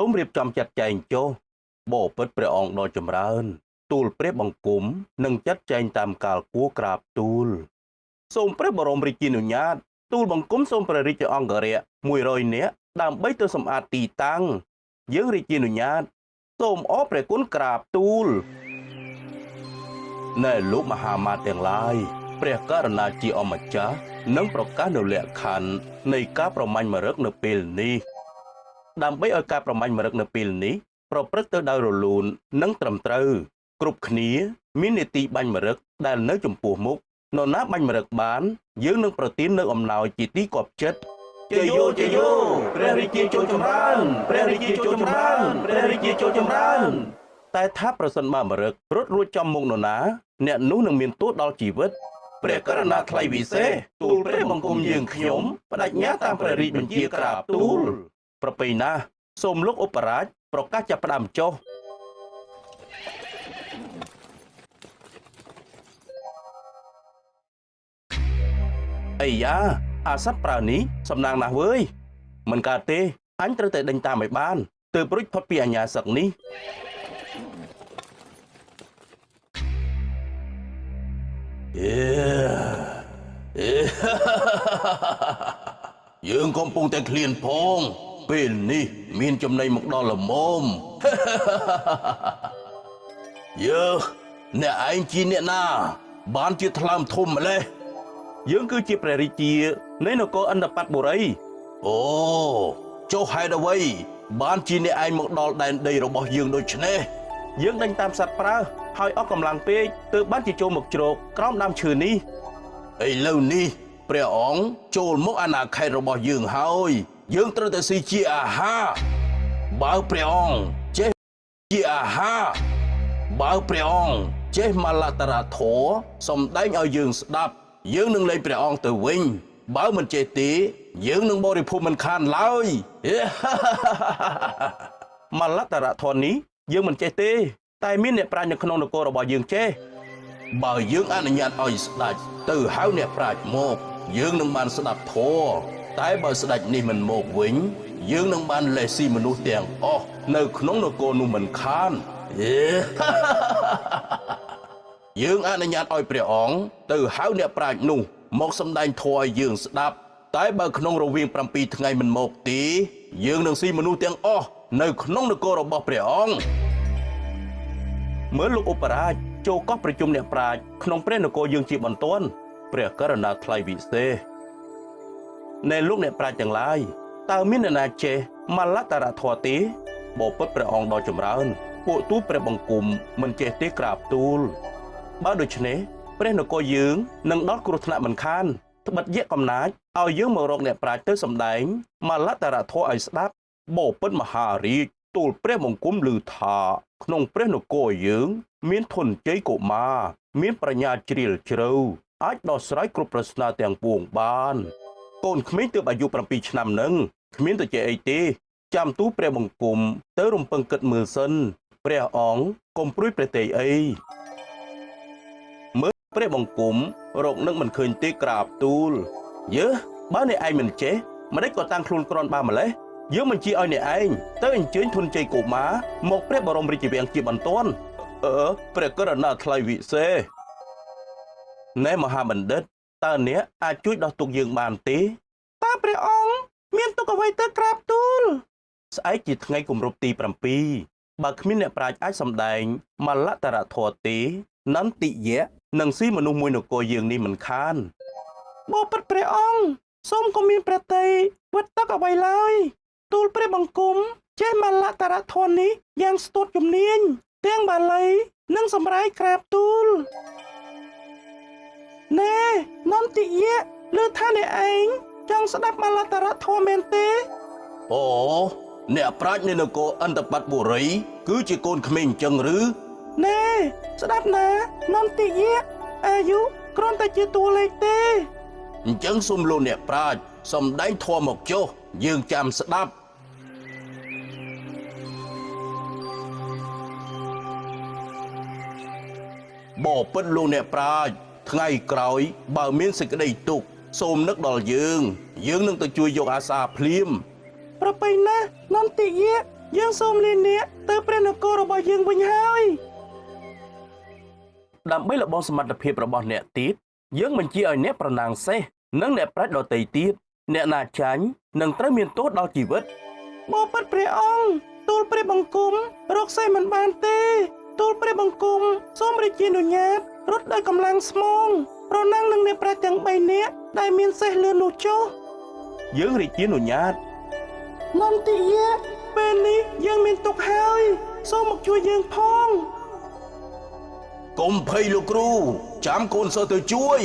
សូមរៀបចំចាត់ចែងចុះបបិទ្ធព្រះអង្គដ៏ចម្រើនទូលព្រះបង្គំនិងចាត់ចែងតាមកាលគួរក្រាបទូលសូមព្រះបរមរាជានុញ្ញាតទូលបង្គំសូមព្រះរាជអង្គរៈ100នាក់ដើម្បីទៅសម្អាតទីតាំងយើងរាជានុញ្ញាតសូមអរព្រះគុណក្រាបទូលណែលោកមហាមាត្រទាំងឡាយព្រះករុណាជាអម្ចាស់នឹងប្រកាសនៅលក្ខខណ្ឌនៃការប្រមាញ់មរឹកនៅពេលនេះដើម្បីឲ្យការប្រមាញ់មរឹកនៅពេលនេះប្រព្រឹត្តទៅដោយរលូននិងត្រឹមត្រូវគ្រប់គ្នាមាននីតិបាញ់មរឹកដែលនៅចំពោះមុខនរណាបាញ់មរឹកបានយើងនឹងប្រទាននៅអំណោយជាទីគាប់ចិត្តជ័យយោព្រះរាជាចូលចម្រើនព្រះរាជាចូលចម្រើនព្រះរាជាចូលចម្រើនតែថាប្រសិនបើមរឹករត់រួចចំមុខនរណាអ្នកនោះនឹងមានទោសដល់ជីវិតព្រះករុណាថ្លៃវិសេសទូលព្រះបង្គំយើងខ្ញុំបដិញ្ញាតាមព្រះរាជបញ្ជាក្រាបទូលប្រពៃណាសូមលោកឧបរាជប្រកាសចាប់ផ្ដើមចុះអីយ៉ាអាសត្វប្រើនេះសំណាងណាស់វើយមិនកើតទេអញត្រូវតែដេញតាមឲ្យបានទើបរួចផុតពីអាញាសឹកនេះយើងកំពុងតែឃ្លានផងពេលនេះមានចំណីមកដល់ល្មមអ្នកឯងជាអ្នកណាបានជាថ្លើមធំម្លេះយើងគឺជាព្រះរាជានៃនគរឥន្ទបត្តបុរីអូចុះហេតុអ្វីបានជាអ្នកឯងមកដល់ដែនដីរបស់យើងដូចនេះយើងដេញតាមសត្វប្រើហើយអស់កម្លាំងពេកទើបបានជាចូលមកជ្រកក្រោមដើមឈើនេះឥឡូវនេះព្រះអង្គចូលមកអាណាខេត្តរបស់យើងហើយយើងត្រូវតែស៊ីជាអាហារបើព្រះអង្គចេះជាអាហារបើព្រះអង្គចេះមលតរធម៌សំដែងឲ្យយើងស្ដាប់យើងនឹងលែងព្រះអង្គទៅវិញបើមិនចេះទេយើងនឹងបរិភោគមិនខានឡើយមលតរធម៌នេះយើងមិនចេះទេតែមានអ្នកប្រាជ្ញនៅក្នុងនគររបស់យើងចេះបើយើងអនុញ្ញាតឲ្យស្ដេចទៅហៅអ្នកប្រាជ្ញមកយើងនឹងបានស្ដាប់ធម៌តែបើស្ដេចនេះមិនមកវិញយើងនឹងបានលេះស៊ីមនុស្សទាំងអស់នៅក្នុងនគរនោះមិនខានយើងអនុញ្ញាតឲ្យព្រះអង្គទៅហៅអ្នកប្រាជ្ញនោះមកសម្ដែងធម៌ឲ្យយើងស្ដាប់តែបើក្នុងរវាង7ថ្ងៃមិនមកទេយើងនឹងស៊ីមនុស្សទាំងអស់នៅក្នុងនគររបស់ព្រះអង្គមើលលោកឧបរាជចូលកោះប្រជុំអ្នកប្រាជ្ញក្នុងព្រះនគរយើងជាបន្ទាន់ព្រះករុណាថ្លៃវិសេសនៃលោកអ្នកប្រាជ្ញទាំងឡាយតើមានអ្នកណាចេះមលតរធម៌ទេបបិទ្ធព្រះអង្គដ៏ចម្រើនពួកទូលព្រះបង្គំមិនចេះទេក្រាបទូលបើដូច្នេះព្រះនគរយើងនឹងដល់គ្រោះថ្នាក់មិនខានត្បិតយៈកំណាចឲ្យយើងមករកអ្នកប្រាជ្ញទៅសម្ដែងមលតរធម៌ឲ្យស្ដាប់បបិទ្ធមហារាជទូលព្រះបង្គំឮថាក្នុងព្រះនគរយើងមានធនជ័យកុមារមានប្រាជ្ញាជ្រាលជ្រៅអាចដោះស្រាយគ្រប់ប្រស្នាទាំងពួងបានកូនក្មេងទើបអាយុ7ឆ្នាំនឹងគ្មានទៅចេះអីទេចាំទូលព្រះបង្គំទៅរំពឹងគិតមើលសិនព្រះអង្គកុំព្រួយព្រះទេយអីមើលព្រះបង្គំរកនឹងមិនឃើញទេក្រាបទូលបើអ្នកឯងមិនចេះមិនដេចក៏តាំងខ្លួនក្រនបានម្លេះយើងបញ្ជាឲ្យអ្នកឯងទៅអញ្ជើញធនជ័យកុមារមកព្រះបរមរាជវាំងជាបន្ទាន់ព្រះករុណាថ្លៃវិសេសណែមហាបណ្ឌិតតើអ្នកអាចជួយដោះទុក្ខយើងបានទេតើព្រះអង្គមានទុក្ខអ្វីទៅក្រាបទូលស្អែកជាថ្ងៃគម្រប់ទី7បើគ្មានអ្នកប្រាជ្ញអាចសម្ដែងមលតរធម៌ទេនន្តិយៈនឹងស៊ីមនុស្សមួយនគរយើងនេះមិនខានបបិទ្ធព្រះអង្គសូមកុំមានព្រះតីវត្តទុកអ្វីឡើយទូលព្រះបង្គំចេះមលតរធម៌នេះយ៉ាងស្ទាត់ជំនាញទាំងបាលីនិងសម្រាយក្រាបទូលណែនន្តិយៈលើថាអ្នកឯងចង់ស្ដាប់មលតរធម៌មែនទេអូអ្នកប្រាជ្ញនៃនគរឥន្ទបត្តបុរីគឺជាកូនក្មេងចឹងឬណែស្ដាប់ណានន្តិយៈអាយុគ្រាន់តែជាតួលេខទេអញ្ចឹងសូមលោកអ្នកប្រាជ្ញសំដែងធម៌មកចុះយើងចាំស្ដាប់បបិទ្ធលោកអ្នកប្រាជ្ញថ្ងៃក្រោយបើមានសេចក្តីទុក្ខសូមនឹកដល់យើងនឹងទៅជួយយកអាសាភ្លាមប្រពៃណានន្តិយៈ យើងសូមលាអ្នកទៅព្រះនគររបស់យើងវិញហើយដើម្បីលបងសមត្ថភាពរបស់អ្នកទៀតយើងបញ្ជាឲ្យអ្នកប្រណាំងសេះនិងអ្នកប្រាជ្ញដទៃទៀតអ្នកណាចាញ់នឹងត្រូវមានទោសដល់ជីវិតបបិទ្ធព្រះអង្គទូលព្រះបង្គំរកសេះមិនបានទេទូលព្រះបង្គំសូមរាជានុញ្ញាតរត់ដោយកម្លាំងស្មងប្រណាំងនឹងអ្នកប្រាជ្ញទាំង3នាក់ដែលមានសេះលឿននោះចុះយើងរាជានុញ្ញាតនន្ទិយៈពេលនេះយើងមានទុកហើយសូមមកជួយយើងផងកុំភ័យលោកគ្រូចាំកូនសិស្សទៅជួយ